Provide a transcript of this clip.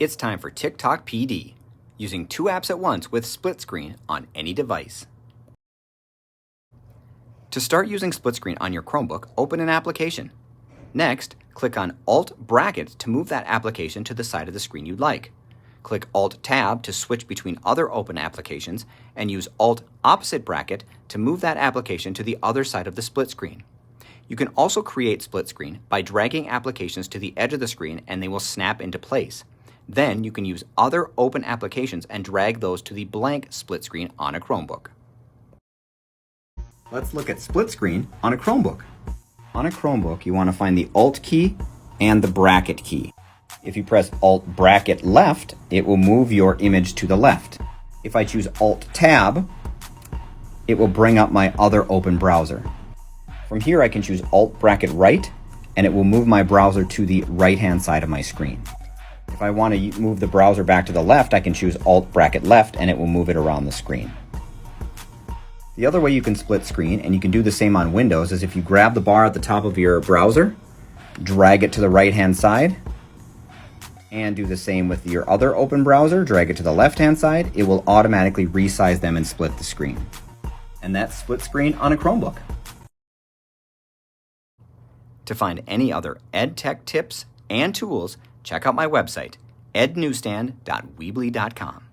It's time for TikTok PD, using 2 apps at once with split screen on any device. To start using split screen on your Chromebook, open an application. Next, click on Alt-Bracket to move that application to the side of the screen you'd like. Click Alt-Tab to switch between other open applications, and use Alt-Opposite-Bracket to move that application to the other side of the split screen. You can also create split screen by dragging applications to the edge of the screen and they will snap into place. Then you can use other open applications and drag those to the blank split screen on a Chromebook. Let's look at split screen on a Chromebook. On a Chromebook, you want to find the Alt key and the bracket key. If you press Alt-Bracket left, it will move your image to the left. If I choose Alt-Tab, it will bring up my other open browser. From here, I can choose Alt-Bracket right, and it will move my browser to the right-hand side of my screen. If I want to move the browser back to the left, I can choose Alt-Bracket left, and it will move it around the screen. The other way you can split screen, and you can do the same on Windows, is if you grab the bar at the top of your browser, drag it to the right-hand side, and do the same with your other open browser, drag it to the left-hand side, it will automatically resize them and split the screen. And that's split screen on a Chromebook. To find any other EdTech tips and tools, check out my website, ednewsstand.weebly.com.